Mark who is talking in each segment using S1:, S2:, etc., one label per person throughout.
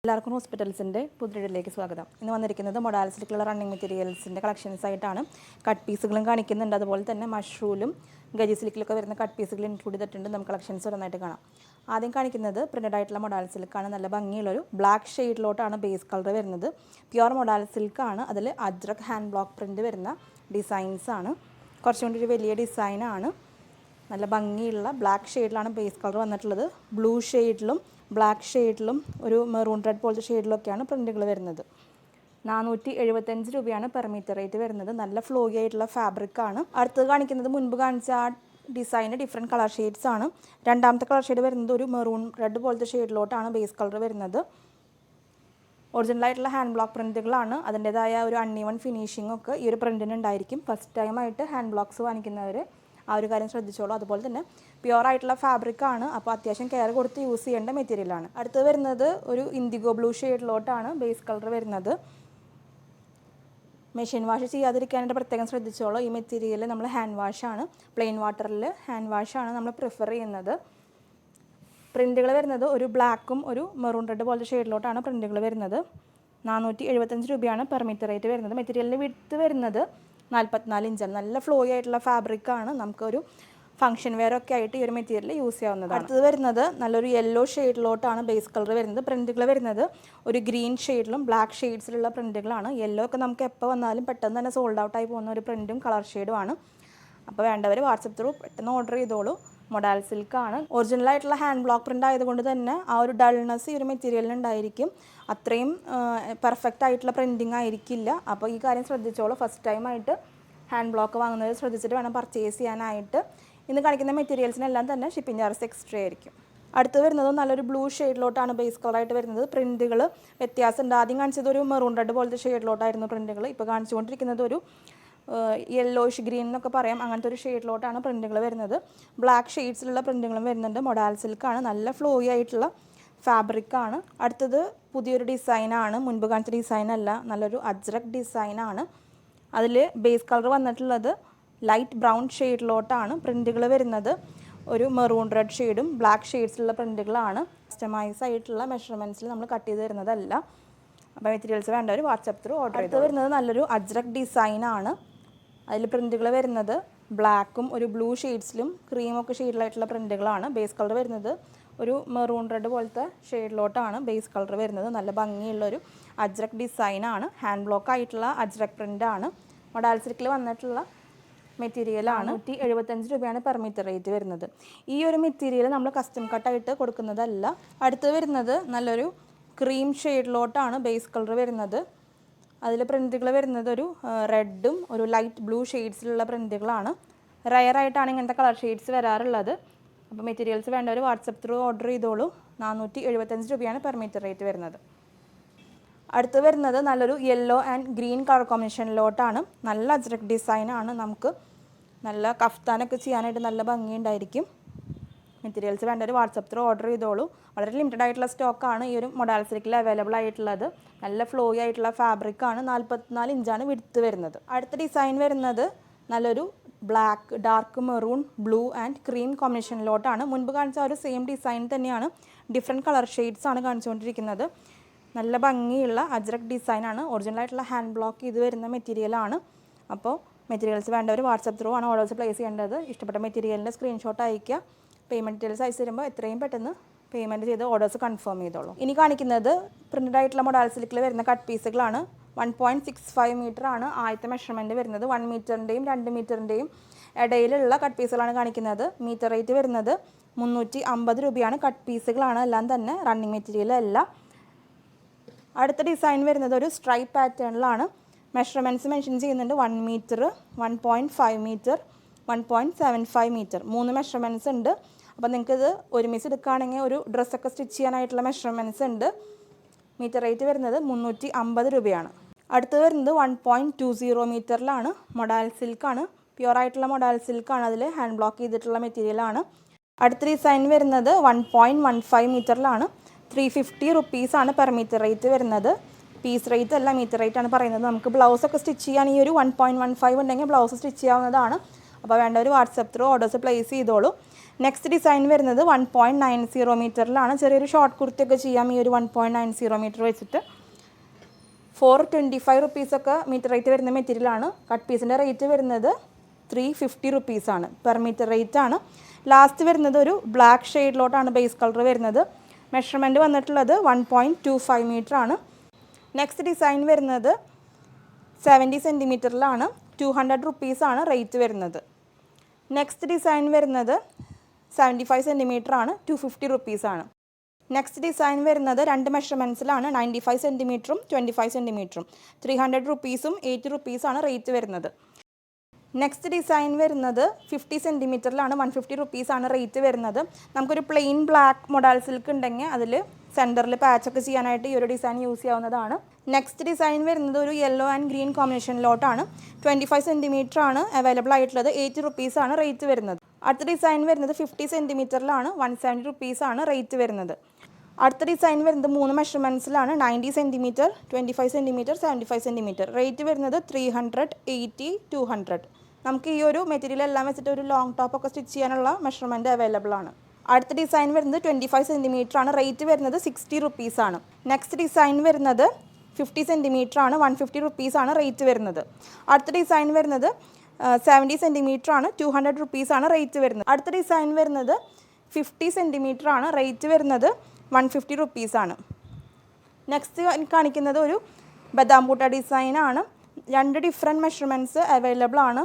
S1: എല്ലാവർക്കും ഹോസ്പിറ്റൽസിൻ്റെ പുതിയതിലേക്ക് സ്വാഗതം. ഇന്ന് വന്നിരിക്കുന്നത് മൊഡാൽ സിൽക്കുള്ള റണ്ണിങ് മെറ്റീരിയൽസിൻ്റെ കളക്ഷൻസ് ആയിട്ടാണ്. കട്ട് പീസുകളും കാണിക്കുന്നുണ്ട്, അതുപോലെ തന്നെ മഷ്റൂലും ഗജി സിൽക്കിലൊക്കെ വരുന്ന കട്ട് പീസുകൾ ഇൻക്ലൂഡ് ചെയ്തിട്ടുണ്ട്. നമുക്ക് കളക്ഷൻസ് ഒരെണ്ണമായിട്ട് കാണാം. ആദ്യം കാണിക്കുന്നത് പ്രിൻ്റഡ് ആയിട്ടുള്ള മൊഡാൽ സിൽക്കാണ്. നല്ല ഭംഗിയുള്ളൊരു ബ്ലാക്ക് ഷെയ്ഡിലോട്ടാണ് ബേസ് കളർ വരുന്നത്. പ്യുവർ മൊഡാൽ സിൽക്കാണ്. അതിൽ അജ്രക് ഹാൻഡ് ബ്ലോക്ക് പ്രിൻ്റ് വരുന്ന ഡിസൈൻസാണ്. കുറച്ചും കൂടി ഒരു വലിയ ഡിസൈനാണ്. നല്ല ഭംഗിയുള്ള ബ്ലാക്ക് ഷെയ്ഡിലാണ് ബേസ് കളർ വന്നിട്ടുള്ളത്. ബ്ലൂ ഷെയ്ഡിലും ബ്ലാക്ക് ഷെയ്ഡിലും ഒരു മെറൂൺ റെഡ് പോലത്തെ ഷെയ്ഡിലൊക്കെയാണ് പ്രിൻറ്റുകൾ വരുന്നത്. 475 രൂപയാണ് പെർ മീറ്റർ റേറ്റ് വരുന്നത്. നല്ല ഫ്ലോയി ആയിട്ടുള്ള ഫാബ്രിക്കാണ്. അടുത്തത് കാണിക്കുന്നത് മുൻപ് കാണിച്ച ആ ഡിസൈന് ഡിഫറെൻറ്റ് കളർ ഷെയ്ഡ്സ് ആണ്. രണ്ടാമത്തെ കളർ ഷെയ്ഡ് വരുന്നത് ഒരു മെറൂൺ റെഡ് പോലത്തെ ഷെയ്ഡിലോട്ടാണ് ബേസ് കളർ വരുന്നത്. ഒറിജിനലായിട്ടുള്ള ഹാൻഡ് ബ്ലോക്ക് പ്രിൻറ്റുകളാണ്. അതിൻ്റേതായ ഒരു അൺഈവൺ ഫിനിഷിംഗ് ഒക്കെ ഈ ഒരു പ്രിൻറ്റിന് ഉണ്ടായിരിക്കും. ഫസ്റ്റ് ടൈമായിട്ട് ഹാൻഡ് ബ്ലോക്ക്സ് വാങ്ങിക്കുന്നവർ ആ ഒരു കാര്യം ശ്രദ്ധിച്ചോളൂ. അതുപോലെ തന്നെ പ്യുവർ ആയിട്ടുള്ള ഫാബ്രിക്കാണ്. അപ്പോൾ അത്യാവശ്യം കെയർ കൊടുത്ത് യൂസ് ചെയ്യേണ്ട മെറ്റീരിയലാണ്. അടുത്ത് വരുന്നത് ഒരു ഇൻഡിഗോ ബ്ലൂ ഷെയ്ഡിലോട്ടാണ് ബേസ് കളർ വരുന്നത്. മെഷീൻ വാഷ് ചെയ്യാതിരിക്കാനായിട്ട് പ്രത്യേകം ശ്രദ്ധിച്ചോളൂ. ഈ മെറ്റീരിയൽ നമ്മൾ ഹാൻഡ് വാഷാണ്, പ്ലെയിൻ വാട്ടറിൽ ഹാൻഡ് വാഷാണ് നമ്മൾ പ്രിഫർ ചെയ്യുന്നത്. പ്രിൻറ്റുകൾ വരുന്നത് ഒരു ബ്ലാക്കും ഒരു മെറൂൺ റെഡ് പോലത്തെ ഷെയ്ഡിലോട്ടാണ് പ്രിൻറ്റുകൾ വരുന്നത്. 475 രൂപയാണ് പെർ മീറ്റർ റേറ്റ് വരുന്നത്. മെറ്റീരിയലിൻ്റെ വിഡ്ത്ത് വരുന്നത് 44 ഇഞ്ചാണ്. നല്ല ഫ്ലോയി ആയിട്ടുള്ള ഫാബ്രിക്കാണ്. നമുക്കൊരു ഫംഗ്ഷൻ വെയർ ഒക്കെ ആയിട്ട് ഈ ഒരു മെറ്റീരിയൽ യൂസ് ചെയ്യാവുന്നതാണ്. അടുത്തത് വരുന്നത് നല്ലൊരു യെല്ലോ ഷെയ്ഡിലോട്ടാണ് ബേസ് കളർ വരുന്നത്. പ്രിൻറ്റുകൾ വരുന്നത് ഒരു ഗ്രീൻ ഷെയ്ഡിലും ബ്ലാക്ക് ഷെയ്ഡ്സിലുള്ള പ്രിൻറ്റുകളാണ്. യെല്ലോ ഒക്കെ നമുക്ക് എപ്പോൾ വന്നാലും പെട്ടെന്ന് തന്നെ സോൾഡ് ഔട്ടായി പോകുന്ന ഒരു പ്രിൻറ്റും കളർ ഷെയ്ഡുമാണ്. അപ്പോൾ വേണ്ടവർ വാട്സപ്പ് ത്രൂ പെട്ടെന്ന് ഓർഡർ ചെയ്തോളൂ. മൊഡാൽ സിൽക്കാണ്. ഒറിജിനലായിട്ടുള്ള ഹാൻഡ് ബ്ലോക്ക് പ്രിൻ്റ് ആയതുകൊണ്ട് തന്നെ ആ ഒരു ഡൾനെസ് ഈ ഒരു മെറ്റീരിയലിന് ഉണ്ടായിരിക്കും. അത്രയും പെർഫെക്റ്റ് ആയിട്ടുള്ള പ്രിൻറ്റിങ് ആയിരിക്കില്ല. അപ്പോൾ ഈ കാര്യം ശ്രദ്ധിച്ചോളൂ. ഫസ്റ്റ് ടൈമായിട്ട് ഹാൻഡ് ബ്ലോക്ക് വാങ്ങുന്നത് ശ്രദ്ധിച്ചിട്ട് വേണം പർച്ചേസ് ചെയ്യാനായിട്ട്. ഇന്ന് കാണിക്കുന്ന മെറ്റീരിയൽസിനെല്ലാം തന്നെ ഷിപ്പിംഗ് ചാർജ് എക്സ്ട്രാ ആയിരിക്കും. അടുത്ത് വരുന്നത് നല്ലൊരു ബ്ലൂ ഷെയ്ഡിലോട്ടാണ് ബേസ് കളറായിട്ട് വരുന്നത്. പ്രിൻറ്റുകൾ വ്യത്യാസമുണ്ട്. ആദ്യം കാണിച്ചത് ഒരു മെറൂൺ റെഡ് പോലത്തെ ഷെയ്ഡിലോട്ടായിരുന്നു പ്രിൻറ്റുകൾ. ഇപ്പോൾ കാണിച്ചുകൊണ്ടിരിക്കുന്നത് ഒരു യെല്ലോയിഷ് ഗ്രീൻ എന്നൊക്കെ പറയാം, അങ്ങനത്തെ ഒരു ഷെയ്ഡിലോട്ടാണ് പ്രിൻറ്റുകൾ വരുന്നത്. ബ്ലാക്ക് ഷെയ്ഡ്സിലുള്ള പ്രിൻറ്റുകളും വരുന്നുണ്ട്. മൊഡാൽ സിൽക്കാണ്. നല്ല ഫ്ലോയി ആയിട്ടുള്ള ഫാബ്രിക്കാണ്. അടുത്തത് പുതിയൊരു ഡിസൈനാണ്. മുൻപ് കാണിച്ച ഡിസൈനല്ല, നല്ലൊരു അജ്രക് ഡിസൈനാണ്. അതിൽ ബേസ് കളർ വന്നിട്ടുള്ളത് ലൈറ്റ് ബ്രൗൺ ഷെയ്ഡിലോട്ടാണ്. പ്രിൻറ്റുകൾ വരുന്നത് ഒരു മെറൂൺ റെഡ് ഷെയ്ഡും ബ്ലാക്ക് ഷെയ്ഡ്സിലുള്ള പ്രിൻറ്റുകളാണ്. കസ്റ്റമൈസ് ആയിട്ടുള്ള മെഷർമെൻറ്റ്സിൽ നമ്മൾ കട്ട് ചെയ്ത് തരുന്നതല്ല. അപ്പോൾ മെറ്റീരിയൽസ് വേണ്ടവർ വാട്സപ്പ് ത്രൂ ഓർഡർ ചെയ്ത്. വരുന്നത് നല്ലൊരു അജ്രക് ഡിസൈനാണ്. അതിൽ പ്രിൻറ്റുകൾ വരുന്നത് ബ്ലാക്കും ഒരു ബ്ലൂ ഷെയ്ഡ്സിലും ക്രീമൊക്കെ ഷെയ്ഡിലായിട്ടുള്ള പ്രിൻറ്റുകളാണ്. ബേസ് കളർ വരുന്നത് ഒരു മെറൂൺ റെഡ് പോലത്തെ ഷെയ്ഡിലോട്ടാണ് ബേസ് കളർ വരുന്നത്. നല്ല ഭംഗിയുള്ളൊരു അജ്രക് ഡിസൈനാണ്. ഹാൻഡ് ബ്ലോക്ക് ആയിട്ടുള്ള അജ്രക് പ്രിൻ്റാണ്. മൊഡാൽ സിൽക്കിൽ വന്നിട്ടുള്ള മെറ്റീരിയലാണ്. 175 രൂപയാണ് പെർ മീറ്റർ റേറ്റ് വരുന്നത്. ഈ ഒരു മെറ്റീരിയൽ നമ്മൾ കസ്റ്റം കട്ടായിട്ട് കൊടുക്കുന്നതല്ല. അടുത്ത് വരുന്നത് നല്ലൊരു ക്രീം ഷെയ്ഡിലോട്ടാണ് ബേസ് കളർ വരുന്നത്. അതിൽ പ്രിൻറ്റുകൾ വരുന്നത് ഒരു റെഡും ഒരു ലൈറ്റ് ബ്ലൂ ഷെയ്ഡ്സിലുള്ള പ്രിൻറ്റുകളാണ്. റയറായിട്ടാണ് ഇങ്ങനത്തെ കളർ ഷെയ്ഡ്സ് വരാറുള്ളത്. അപ്പോൾ മെറ്റീരിയൽസ് വേണ്ടവർ വാട്സപ്പ് ത്രൂ ഓർഡർ ചെയ്തോളൂ. 475 രൂപയാണ് പെർ മീറ്റർ റേറ്റ് വരുന്നത്. അടുത്ത് വരുന്നത് നല്ലൊരു യെല്ലോ ആൻഡ് ഗ്രീൻ കളർ കോമ്പിനേഷനിലോട്ടാണ്. നല്ല അജ്രക് ഡിസൈനാണ്. നമുക്ക് നല്ല കഫ്താനൊക്കെ ചെയ്യാനായിട്ട് നല്ല ഭംഗിയുണ്ടായിരിക്കും. മെറ്റീരിയൽസ് വേണ്ടവർ വാട്സപ്പ് ത്രൂ ഓർഡർ ചെയ്തോളൂ. വളരെ ലിമിറ്റഡ് ആയിട്ടുള്ള സ്റ്റോക്കാണ് ഈ ഒരു മൊഡാൽ സിൽക്കിൽ അവൈലബിൾ ആയിട്ടുള്ളത്. നല്ല ഫ്ലോയി ആയിട്ടുള്ള ഫാബ്രിക്കാണ്. 44 ഇഞ്ചാണ് വിഡ്ത്ത് വരുന്നത്. അടുത്ത ഡിസൈൻ വരുന്നത് നല്ലൊരു black, dark maroon, blue and cream കോമ്പിനേഷനിലോട്ടാണ്. മുൻപ് കാണിച്ച ഒരു സെയിം ഡിസൈൻ തന്നെയാണ്, ഡിഫറെൻറ്റ് കളർ ഷെയ്ഡ്സ് ആണ് കാണിച്ചുകൊണ്ടിരിക്കുന്നത്. നല്ല ഭംഗിയുള്ള അജ്രക് ഡിസൈനാണ്. ഒറിജിനലായിട്ടുള്ള ഹാൻഡ് ബ്ലോക്ക് ചെയ്ത് വരുന്ന മെറ്റീരിയലാണ്. അപ്പോൾ മെറ്റീരിയൽസ് വേണ്ടവർ വാട്സപ്പ് ത്രൂ ആണ് ഓർഡേഴ്സ് പ്ലേസ് ചെയ്യേണ്ടത്. ഇഷ്ടപ്പെട്ട മെറ്റീരിയലിൻ്റെ സ്ക്രീൻഷോട്ട് അയയ്ക്കുക. പേയ്മെൻറ്റ് ഡീറ്റെയിൽസ് അയച്ചു തരുമ്പോൾ എത്രയും പെട്ടെന്ന് പേയ്മെൻറ്റ് ചെയ്ത് ഓർഡേഴ്സ് കൺഫേം ചെയ്തോളൂ. ഇനി കാണിക്കുന്നത് പ്രിൻ്റഡ് ആയിട്ടുള്ള മൊഡാൽ സിൽക്കിൽ വരുന്ന കട്ട് പീസുകളാണ്. 1.65 മീറ്റർ ആണ് ആദ്യത്തെ മെഷർമെൻറ്റ് വരുന്നത്. 1 മീറ്ററിൻ്റെയും 2 മീറ്ററിൻ്റെയും ഇടയിലുള്ള കട്ട് പീസുകളാണ് കാണിക്കുന്നത്. മീറ്റർ റേറ്റ് വരുന്നത് 350 രൂപയാണ്. കട്ട് പീസുകളാണ് എല്ലാം തന്നെ, റണ്ണിങ് മെറ്റീരിയൽ അല്ല. അടുത്ത ഡിസൈൻ വരുന്നത് ഒരു സ്ട്രൈപ്പ് പാറ്റേണിലാണ്. മെഷർമെൻറ്റ്സ് മെൻഷൻ ചെയ്യുന്നുണ്ട്. 1 മീറ്റർ, 1.5 മീറ്റർ, 1.75 മീറ്റർ, 3 മെഷർമെൻറ്റ്സ് ഉണ്ട്. അപ്പോൾ നിങ്ങൾക്കിത് ഒരുമിച്ച് എടുക്കുകയാണെങ്കിൽ ഒരു ഡ്രസ്സൊക്കെ സ്റ്റിച്ച് ചെയ്യാനായിട്ടുള്ള മെഷർമെൻറ്റ്സ് ഉണ്ട്. മീറ്റർ റേറ്റ് വരുന്നത് 350 രൂപയാണ്. അടുത്ത് വരുന്നത് 1.20 മീറ്ററിലാണ്. മൊഡാൽ സിൽക്കാണ്. പ്യുവർ ആയിട്ടുള്ള മൊഡാൽ സിൽക്കാണ്. അതിൽ ഹാൻഡ് ബ്ലോക്ക് ചെയ്തിട്ടുള്ള മെറ്റീരിയലാണ്. അടുത്ത ഡിസൈൻ വരുന്നത് 1.15 മീറ്ററിലാണ്. 350 റുപ്പീസാണ് പെർ മീറ്റർ റേറ്റ് വരുന്നത്. പീസ് റേറ്റ് അല്ല, മീറ്റർ റേറ്റ് ആണ് പറയുന്നത്. നമുക്ക് ബ്ലൗസൊക്കെ സ്റ്റിച്ച് ചെയ്യാൻ ഈ ഒരു 1.15 ഉണ്ടെങ്കിൽ ബ്ലൗസ് സ്റ്റിച്ച് ചെയ്യാവുന്നതാണ്. അപ്പോൾ വേണ്ടവർ വാട്സപ്പ് ത്രൂ ഓർഡേഴ്സ് പ്ലേസ് ചെയ്തോളൂ. നെക്സ്റ്റ് ഡിസൈൻ വരുന്നത് 1.90 മീറ്ററിലാണ്. ചെറിയൊരു ഷോർട്ട് കുർത്തിയൊക്കെ ചെയ്യാം ഈ ഒരു 1.90 മീറ്റർ വെച്ചിട്ട്. 425 റുപ്പീസൊക്കെ മീറ്റർ റേറ്റ് വരുന്ന മെറ്റീരിയലാണ്. കട്ട് പീസിൻ്റെ റേറ്റ് വരുന്നത് 350 റുപ്പീസാണ് പെർ മീറ്റർ റേറ്റ് ആണ്. ലാസ്റ്റ് വരുന്നത് ഒരു ബ്ലാക്ക് ഷെയ്ഡിലോട്ടാണ് ബേസ് കളർ വരുന്നത്. മെഷർമെൻറ്റ് വന്നിട്ടുള്ളത് 1.25 മീറ്റർ ആണ്. നെക്സ്റ്റ് ഡിസൈൻ വരുന്നത് 70 സെൻറ്റിമീറ്ററിലാണ്. 200 റുപ്പീസാണ് റേറ്റ് വരുന്നത്. നെക്സ്റ്റ് ഡിസൈൻ വരുന്നത് 75 സെൻറ്റിമീറ്റർ ആണ്. 250 റുപ്പീസാണ്. നെക്സ്റ്റ് ഡിസൈൻ വരുന്നത് 2 മെഷർമെൻറ്റ്സിലാണ്. 95 സെൻറ്റിമീറ്ററും 25 സെൻറ്റിമീറ്ററും. 300 റുപ്പീസും 80 റുപ്പീസാണ് റേറ്റ് വരുന്നത്. നെക്സ്റ്റ് ഡിസൈൻ വരുന്നത് 50 സെൻറ്റിമീറ്ററിലാണ്. 150 റുപ്പീസാണ് റേറ്റ് വരുന്നത്. നമുക്കൊരു പ്ലെയിൻ ബ്ലാക്ക് മൊഡാൾ സിൽക്ക് ഉണ്ടെങ്കിൽ അതിൽ സെൻറ്ററിൽ പാച്ചൊക്കെ ചെയ്യാനായിട്ട് ഈ ഒരു ഡിസൈൻ യൂസ് ചെയ്യാവുന്നതാണ്. നെക്സ്റ്റ് ഡിസൈൻ വരുന്നത് ഒരു യെല്ലോ ആൻഡ് ഗ്രീൻ കോമ്പിനേഷനിലോട്ടാണ്. 25 സെൻറ്റിമീറ്റർ ആണ് അവൈലബിൾ ആയിട്ടുള്ളത്. 80 റുപ്പീസാണ് റേറ്റ് വരുന്നത്. അടുത്ത ഡിസൈൻ വരുന്നത് 50 സെൻറ്റിമീറ്ററിലാണ്. 170 റുപ്പീസാണ് റേറ്റ് വരുന്നത്. അടുത്ത ഡിസൈൻ വരുന്നത് 3 മെഷർമെൻറ്റ്സിലാണ്. 90 സെൻറ്റിമീറ്റർ, 25 സെൻറ്റിമീറ്റർ, 75 സെൻറ്റിമീറ്റർ. റേറ്റ് വരുന്നത് 300, 80, 200. നമുക്ക് ഈ ഒരു മെറ്റീരിയൽ എല്ലാം വെച്ചിട്ട് ഒരു ലോങ് ടോപ്പൊക്കെ സ്റ്റിച്ച് ചെയ്യാനുള്ള മെഷർമെൻറ്റ് അവൈലബിൾ ആണ്. അടുത്ത ഡിസൈൻ വരുന്നത് 25 സെൻറ്റിമീറ്റർ ആണ്. റേറ്റ് വരുന്നത് 60 റുപ്പീസാണ്. നെക്സ്റ്റ് ഡിസൈൻ വരുന്നത് 50 സെൻറ്റിമീറ്റർ ആണ്. 150 റുപ്പീസാണ് റേറ്റ് വരുന്നത്. അടുത്ത ഡിസൈൻ വരുന്നത് 70 സെൻറ്റിമീറ്റർ ആണ്. 200 റുപ്പീസാണ് റേറ്റ് വരുന്നത്. അടുത്ത ഡിസൈൻ വരുന്നത് 50 സെൻറ്റിമീറ്റർ ആണ്. റേറ്റ് വരുന്നത് 150 റുപ്പീസാണ്. നെക്സ്റ്റ് കാണിക്കുന്നത് ഒരു ബദാം ബൂട്ട ഡിസൈനാണ്. 2 ഡിഫറെൻറ്റ് മെഷർമെൻറ്റ്സ് അവൈലബിൾ ആണ്.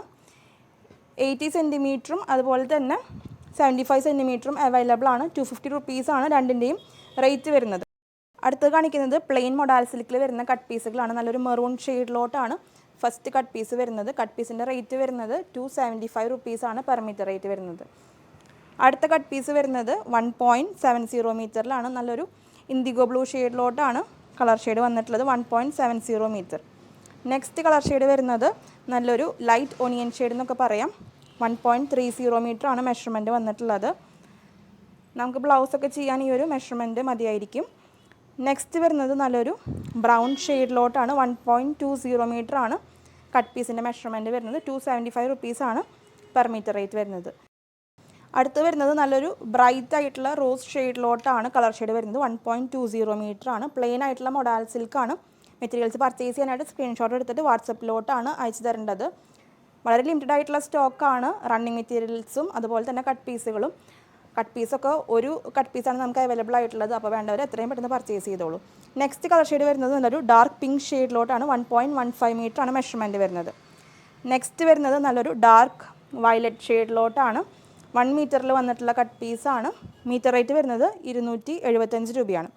S1: 80 സെൻറ്റിമീറ്ററും അതുപോലെ തന്നെ 75 സെൻറ്റിമീറ്ററും അവൈലബിൾ ആണ്. 250 റുപ്പീസാണ് രണ്ടിൻ്റെയും റേറ്റ് വരുന്നത്. അടുത്ത് കാണിക്കുന്നത് പ്ലെയിൻ മൊഡാൾ സിൽക്കിൽ വരുന്ന കട്ട് പീസുകളാണ്. നല്ലൊരു മെറൂൺ ഷെയ്ഡിലോട്ടാണ് ഫസ്റ്റ് കട്ട് പീസ് വരുന്നത്. കട്ട് പീസിൻ്റെ റേറ്റ് വരുന്നത് 275 റുപ്പീസാണ് പെർ മീറ്റർ റേറ്റ് വരുന്നത്. അടുത്ത കട്ട് പീസ് വരുന്നത് 1.70 മീറ്ററിലാണ്. നല്ലൊരു ഇൻഡിഗോ ബ്ലൂ ഷെയ്ഡിലോട്ടാണ് കളർ ഷെയ്ഡ് വന്നിട്ടുള്ളത്. 1.70 മീറ്റർ. നെക്സ്റ്റ് കളർ ഷെയ്ഡ് വരുന്നത് നല്ലൊരു ലൈറ്റ് ഓണിയൻ ഷെയ്ഡ് എന്നൊക്കെ പറയാം. 1.30 മീറ്റർ ആണ് മെഷർമെൻറ്റ് വന്നിട്ടുള്ളത്. നമുക്ക് ബ്ലൗസൊക്കെ ചെയ്യാൻ ഈ ഒരു മെഷർമെൻറ്റ് മതിയായിരിക്കും. നെക്സ്റ്റ് വരുന്നത് നല്ലൊരു ബ്രൗൺ ഷെയ്ഡിലോട്ടാണ്. 1.20 മീറ്റർ ആണ് കട്ട് പീസിൻ്റെ മെഷർമെൻറ്റ് വരുന്നത്. 275 റുപ്പീസാണ് പെർ മീറ്റർ റേറ്റ് വരുന്നത്. അടുത്ത് വരുന്നത് നല്ലൊരു ബ്രൈറ്റ് ആയിട്ടുള്ള റോസ് ഷെയ്ഡിലോട്ടാണ് കളർ ഷെയ്ഡ് വരുന്നത്. 1.20 മീറ്റർ ആണ്. പ്ലെയിൻ ആയിട്ടുള്ള മൊഡാൾ സിൽക്കാണ്. മെറ്റീരിയൽസ് പർച്ചേസ് ചെയ്യാനായിട്ട് സ്ക്രീൻഷോട്ട് എടുത്തിട്ട് വാട്സപ്പിലോട്ടാണ് അയച്ചു തരേണ്ടത്. വളരെ ലിമിറ്റഡ് ആയിട്ടുള്ള സ്റ്റോക്കാണ് റണ്ണിങ് മെറ്റീരിയൽസും അതുപോലെ തന്നെ കട്ട് പീസുകളും. കട്ട് പീസൊക്കെ ഒരു കട്ട് പീസാണ് നമുക്ക് അവൈലബിൾ ആയിട്ടുള്ളത്. അപ്പോൾ വേണ്ടവർ എത്രയും പെട്ടെന്ന് പർച്ചേസ് ചെയ്തോളൂ. നെക്സ്റ്റ് കളർ ഷെയ്ഡ് വരുന്നത് നല്ലൊരു ഡാർക്ക് പിങ്ക് ഷെയ്ഡിലോട്ടാണ്. 1.15 മീറ്റർ ആണ് മെഷർമെൻറ്റ് വരുന്നത്. നെക്സ്റ്റ് വരുന്നത് നല്ലൊരു ഡാർക്ക് വയലറ്റ് ഷെയ്ഡിലോട്ടാണ്. 1 മീറ്ററിൽ വന്നിട്ടുള്ള കട്ട് പീസാണ്. മീറ്റർ റേറ്റ് വരുന്നത് 275 രൂപയാണ്.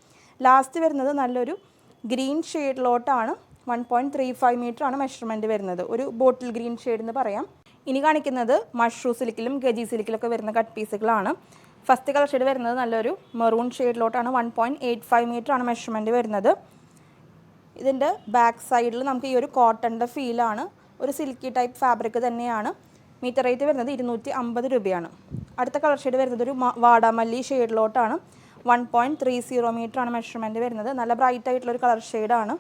S1: ലാസ്റ്റ് വരുന്നത് നല്ലൊരു ഗ്രീൻ ഷെയ്ഡിലോട്ടാണ്. 1.35 മീറ്റർ ആണ് മെഷർമെൻറ്റ് വരുന്നത്. ഒരു ബോട്ടിൽ ഗ്രീൻ ഷെയ്ഡ് എന്ന് പറയാം. ഇനി കാണിക്കുന്നത് മഷ്റൂ സിൽക്കിലും ഗജി സിൽക്കിലൊക്കെ വരുന്ന കട്ട് പീസുകളാണ്. ഫസ്റ്റ് കളർ ഷെയ്ഡ് വരുന്നത് നല്ലൊരു മെറൂൺ ഷെയ്ഡിലോട്ടാണ്. 1.85 മീറ്റർ ആണ് മെഷർമെൻറ്റ് വരുന്നത്. ഇതിൻ്റെ ബാക്ക് സൈഡിൽ നമുക്ക് ഈ ഒരു കോട്ടൻ്റെ ഫീലാണ്. ഒരു സിൽക്കി ടൈപ്പ് ഫാബ്രിക് തന്നെയാണ്. മീറ്റർ റേറ്റ് വരുന്നത് 250 രൂപയാണ്. അടുത്ത കളർ ഷെയ്ഡ് വരുന്നത് ഒരു വാടാമല്ലി ഷെയ്ഡിലോട്ടാണ്. 1.30 മീറ്റർ ആണ് മെഷർമെൻറ്റ് വരുന്നത്. നല്ല ബ്രൈറ്റ് ആയിട്ടുള്ളൊരു കളർ ഷെയ്ഡാണ്.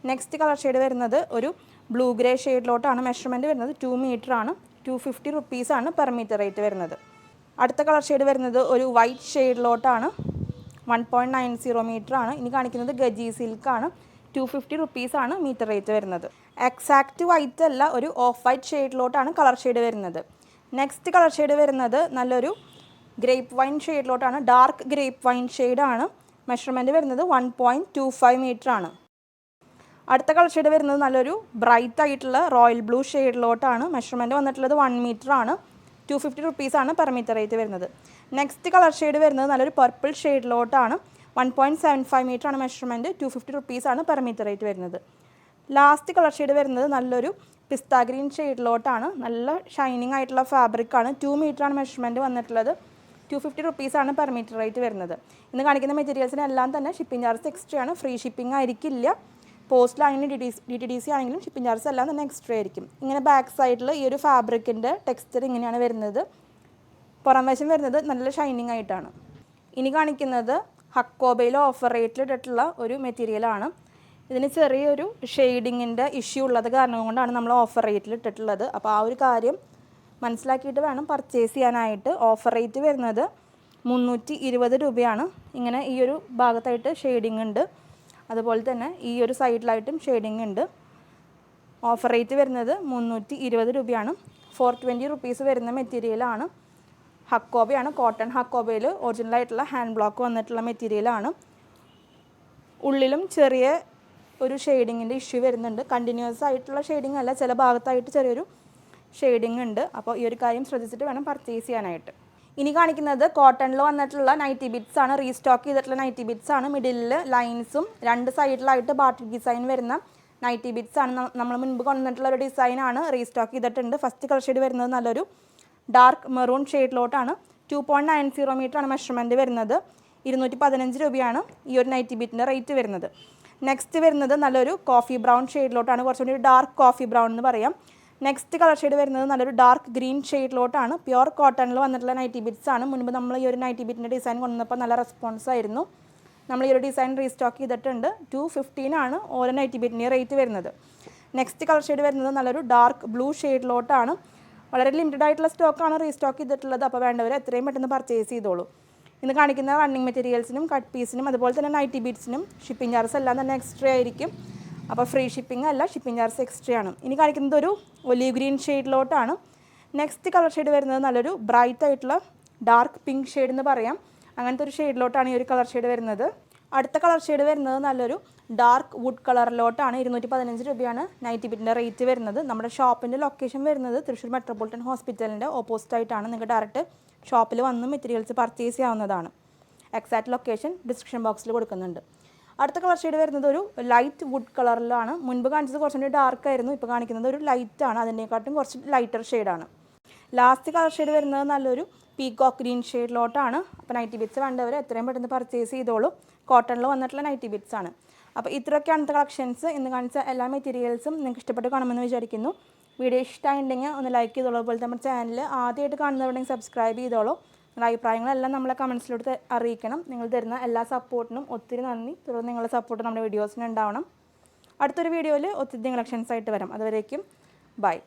S1: നെക്സ്റ്റ് കളർ ഷെയ്ഡ് വരുന്നത് ഒരു ബ്ലൂ ഗ്രേ ഷെയ്ഡിലോട്ടാണ്. മെഷർമെൻറ്റ് വരുന്നത് 2 മീറ്റർ ആണ്. 250 റുപ്പീസാണ് പെർ മീറ്റർ റേറ്റ് വരുന്നത്. അടുത്ത കളർ ഷെയ്ഡ് വരുന്നത് ഒരു വൈറ്റ് ഷെയ്ഡിലോട്ടാണ്. 1.90 മീറ്റർ ആണ്. ഇനി കാണിക്കുന്നത് ഗജി സിൽക്കാണ്. 250 റുപ്പീസാണ് മീറ്റർ റേറ്റ് വരുന്നത്. എക്സാക്റ്റ് വൈറ്റ് അല്ല, ഒരു ഓഫ് വൈറ്റ് ഷെയ്ഡിലോട്ടാണ് കളർ ഷെയ്ഡ് വരുന്നത്. നെക്സ്റ്റ് കളർ ഷെയ്ഡ് വരുന്നത് നല്ലൊരു ഗ്രേപ്പ് വൈൻ ഷെയ്ഡിലോട്ടാണ്. ഡാർക്ക് ഗ്രേപ്പ് വൈൻ ഷെയ്ഡാണ്. മെഷർമെൻറ്റ് വരുന്നത് 1.25 മീറ്റർ ആണ്. അടുത്ത കളർ ഷെയ്ഡ് വരുന്നത് നല്ലൊരു ബ്രൈറ്റ് ആയിട്ടുള്ള റോയൽ ബ്ലൂ ഷെയ്ഡിലോട്ടാണ്. മെഷർമെൻറ്റ് വന്നിട്ടുള്ളത് 1 മീറ്റർ ആണ്. 250 റുപ്പീസാണ് പെർ മീറ്റർ റേറ്റ് വരുന്നത്. നെക്സ്റ്റ് കളർ ഷെയ്ഡ് വരുന്നത് നല്ലൊരു പർപ്പിൾ ഷെയ്ഡിലോട്ടാണ്. 1.75 മീറ്റർ ആണ് മെഷർമെൻറ്റ്. 250 റുപ്പീസാണ് പെർ മീറ്റർ റേറ്റ് വരുന്നത്. ലാസ്റ്റ് കളർ ഷെയ്ഡ് വരുന്നത് നല്ലൊരു പിസ്ത ഗ്രീൻ ഷെയ്ഡിലോട്ടാണ്. നല്ല ഷൈനിങ് ആയിട്ടുള്ള ഫാബ്രിക്കാണ്. 2 മീറ്റർ ആണ് മെഷർമെൻറ്റ് വന്നിട്ടുള്ളത്. 250 റുപ്പീസാണ് പെർ മീറ്റർ റേറ്റ് വരുന്നത്. ഇന്ന് കാണിക്കുന്ന മെറ്റീരിയൽസിനെല്ലാം തന്നെ ഷിപ്പിംഗ് ചാർജ് എക്സ്ട്രാ ആണ്. ഫ്രീ ഷിപ്പിംഗ് ആയിരിക്കില്ല. പോസ്റ്റിലാണെങ്കിലും DTDC ആണെങ്കിലും ഷിപ്പിംഗ് ചാർജസ് എല്ലാം തന്നെ എക്സ്ട്രാ ആയിരിക്കും. ഇങ്ങനെ ബാക്ക് സൈഡിൽ ഈ ഒരു ഫാബ്രിക്കിൻ്റെ ടെക്സ്ചർ ഇങ്ങനെയാണ് വരുന്നത്. പുറം വശം വരുന്നത് നല്ല ഷൈനിങ് ആയിട്ടാണ്. ഇനി കാണിക്കുന്നത് ഹക്കോബയിൽ ഓഫർ റേറ്റിൽ ഇട്ടിട്ടുള്ള ഒരു മെറ്റീരിയലാണ്. ഇതിന് ചെറിയൊരു ഷെയ്ഡിങ്ങിൻ്റെ ഇഷ്യൂ ഉള്ളത് കാരണം കൊണ്ടാണ് നമ്മൾ ഓഫർ റേറ്റിൽ ഇട്ടിട്ടുള്ളത്. അപ്പോൾ ആ ഒരു കാര്യം മനസ്സിലാക്കിയിട്ട് വേണം പർച്ചേസ് ചെയ്യാനായിട്ട്. ഓഫർ റേറ്റ് വരുന്നത് 320 രൂപയാണ്. ഇങ്ങനെ ഈ ഒരു ഭാഗത്തായിട്ട് ഷെയ്ഡിങ് ഉണ്ട്, അതുപോലെ തന്നെ ഈ ഒരു സൈഡിലായിട്ടും ഷെയ്ഡിങ് ഉണ്ട്. ഓഫർ റേറ്റ് വരുന്നത് 320 രൂപയാണ്. 420 റുപ്പീസ് വരുന്ന മെറ്റീരിയലാണ്. ഹക്കോബയാണ്, കോട്ടൺ ഹക്കോബയിൽ ഒറിജിനലായിട്ടുള്ള ഹാൻഡ് ബ്ലോക്ക് വന്നിട്ടുള്ള മെറ്റീരിയലാണ്. ഉള്ളിലും ചെറിയ ഒരു ഷെയ്ഡിങ്ങിൻ്റെ ഇഷ്യൂ വരുന്നുണ്ട്. കണ്ടിന്യൂസ് ആയിട്ടുള്ള ഷെയ്ഡിങ് അല്ല, ചില ഭാഗത്തായിട്ട് ചെറിയൊരു ഷെയ്ഡിങ് ഉണ്ട്. അപ്പോൾ ഈ ഒരു കാര്യം ശ്രദ്ധിച്ചിട്ട് വേണം പർച്ചേസ് ചെയ്യാനായിട്ട്. ഇനി കാണിക്കുന്നത് കോട്ടണിൽ വന്നിട്ടുള്ള നൈറ്റി ബിറ്റ്സ് ആണ്. റീസ്റ്റോക്ക് ചെയ്തിട്ടുള്ള നൈറ്റി ബിറ്റ്സ് ആണ്. മിഡിലിൽ ലൈൻസും 2 സൈഡിലായിട്ട് ബാട്ടിക് ഡിസൈൻ വരുന്ന നൈറ്റി ബിറ്റ്സ് ആണ്. നമ്മൾ മുൻപ് കൊണ്ടുവന്നിട്ടുള്ള ഒരു ഡിസൈനാണ്, റീസ്റ്റോക്ക് ചെയ്തിട്ടുണ്ട്. ഫസ്റ്റ് കളർ ഷെയ്ഡ് വരുന്നത് നല്ലൊരു ഡാർക്ക് മെറൂൺ ഷെയ്ഡിലോട്ടാണ്. 2.90 മീറ്ററാണ് മെഷർമെൻറ്റ് വരുന്നത്. 215 രൂപയാണ് ഈ ഒരു നൈറ്റി ബിറ്റിൻ്റെ റേറ്റ് വരുന്നത്. നെക്സ്റ്റ് വരുന്നത് നല്ലൊരു കോഫി ബ്രൗൺ ഷെയ്ഡിലോട്ടാണ്, കുറച്ചുകൂടി ഡാർക്ക് കോഫി ബ്രൗൺ എന്ന് പറയാം. നെക്സ്റ്റ് കളർ ഷെയ്ഡ് വരുന്നത് നല്ലൊരു ഡാർക്ക് ഗ്രീൻ ഷെയ്ഡിലോട്ടാണ്. പ്യുവർ കോട്ടണിൽ വന്നിട്ടുള്ള നൈറ്റി ബിറ്റ്സ് ആണ്. മുൻപ് നമ്മൾ ഈ ഒരു നൈറ്റി ബിറ്റിൻ്റെ ഡിസൈൻ കൊണ്ടുവന്നപ്പോൾ നല്ല റെസ്പോൺസ് ആയിരുന്നു. നമ്മൾ ഈ ഒരു ഡിസൈൻ റീസ്റ്റോക്ക് ചെയ്തിട്ടുണ്ട്. 215 ആണ് ഓരോ നൈറ്റി ബിറ്റിൻ്റെ റേറ്റ് വരുന്നത്. നെക്സ്റ്റ് കളർ ഷെയ്ഡ് വരുന്നത് നല്ലൊരു ഡാർക്ക് ബ്ലൂ ഷെയ്ഡിലോട്ടാണ്. വളരെ ലിമിറ്റഡ് ആയിട്ടുള്ള സ്റ്റോക്കാണ് റീസ്റ്റോക്ക് ചെയ്തിട്ടുള്ളത്. അപ്പോൾ വേണ്ടവർ എത്രയും പെട്ടെന്ന് പർച്ചേസ് ചെയ്തോളൂ. ഇന്ന് കാണിക്കുന്ന റണ്ണിങ് മെറ്റീരിയൽസിനും കട്ട് പീസിനും അതുപോലെ തന്നെ നൈറ്റി ബീറ്റ്സിനും ഷിപ്പിംഗ് ചാർജസ് എല്ലാം തന്നെ എക്സ്ട്രാ ആയിരിക്കും. അപ്പോൾ ഫ്രീ ഷിപ്പിംഗ് അല്ല, ഷിപ്പിംഗ് ചാർജസ് എക്സ്ട്രാ ആണ്. ഇനി കാണിക്കുന്നത് ഒരു ഒലീവ് ഗ്രീൻ ഷെയ്ഡിലോട്ടാണ്. നെക്സ്റ്റ് കളർ ഷെയ്ഡ് വരുന്നത് നല്ലൊരു ബ്രൈറ്റ് ആയിട്ടുള്ള ഡാർക്ക് പിങ്ക് ഷെയ്ഡ് എന്ന് പറയാം. അങ്ങനത്തെ ഒരു ഷെയ്ഡിലോട്ടാണ് ഈ ഒരു കളർ ഷെയ്ഡ് വരുന്നത്. അടുത്ത കളർ ഷെയ്ഡ് വരുന്നത് നല്ലൊരു ഡാർക്ക് വുഡ് കളറിലോട്ടാണ്. 215 രൂപയാണ് നൈറ്റി ബിറ്റിൻ്റെ റേറ്റ് വരുന്നത്. നമ്മുടെ ഷോപ്പിൻ്റെ ലൊക്കേഷൻ വരുന്നത് തൃശ്ശൂർ മെട്രോപൊളിറ്റൻ ഹോസ്പിറ്റലിൻ്റെ ഓപ്പോസിറ്റ് ആയിട്ടാണ്. നിങ്ങൾക്ക് ഡയറക്റ്റ് ഷോപ്പിൽ വന്ന് മെറ്റീരിയൽസ് പർച്ചേസ് ചെയ്യാവുന്നതാണ്. എക്സാക്റ്റ് ലൊക്കേഷൻ ഡിസ്ക്രിപ്ഷൻ ബോക്സിൽ കൊടുക്കുന്നുണ്ട്. അടുത്ത കളർ ഷെയ്ഡ് വരുന്നത് ഒരു ലൈറ്റ് വുഡ് കളറിലാണ്. മുൻപ് കാണിച്ചത് കുറച്ചുകൂടി ഡാർക്ക് ആയിരുന്നു, ഇപ്പോൾ കാണിക്കുന്നത് ഒരു ലൈറ്റ് ആണ്, അതിനെക്കാട്ടും കുറച്ച് ലൈറ്റർ ഷെയ്ഡാണ്. ലാസ്റ്റ് കളർ ഷെയ്ഡ് വരുന്നത് നല്ലൊരു പീകോക്ക് ഗ്രീൻ ഷെയ്ഡിലോട്ടാണ്. അപ്പോൾ നൈറ്റി ബിറ്റ്സ് വേണ്ടവർ എത്രയും പെട്ടെന്ന് പർച്ചേസ് ചെയ്തോളൂ. കോട്ടണിൽ വന്നിട്ടുള്ള നൈറ്റി ബിറ്റ്സ് ആണ്. അപ്പോൾ ഇത്രയൊക്കെയാണ് ഇന്നത്തെ കളക്ഷൻസ്. ഇന്ന് കാണിച്ച എല്ലാ മെറ്റീരിയൽസും നിങ്ങൾക്ക് ഇഷ്ടപ്പെട്ട് കാണുമെന്ന് വിചാരിക്കുന്നു. വീഡിയോ ഇഷ്ടമായിട്ടുണ്ടെങ്കിൽ ഒന്ന് ലൈക്ക് ചെയ്തോളൂ. അതുപോലെ നമ്മുടെ ചാനൽ ആദ്യമായിട്ട് കാണുന്നവരുണ്ടെങ്കിൽ സബ്സ്ക്രൈബ് ചെയ്തോളൂ. നിങ്ങളുടെ അഭിപ്രായങ്ങളെല്ലാം നമ്മളെ കമൻസിലൂടെ അറിയിക്കണം. നിങ്ങൾ തരുന്ന എല്ലാ സപ്പോർട്ടിനും ഒത്തിരി നന്ദി. തുടർന്ന് നിങ്ങളുടെ സപ്പോർട്ട് നമ്മുടെ വീഡിയോസിന് ഉണ്ടാവണം. അടുത്തൊരു വീഡിയോയിൽ ഒത്തിരി കളക്ഷൻസ് ആയിട്ട് വരാം. അതുവരേക്കും ബൈ.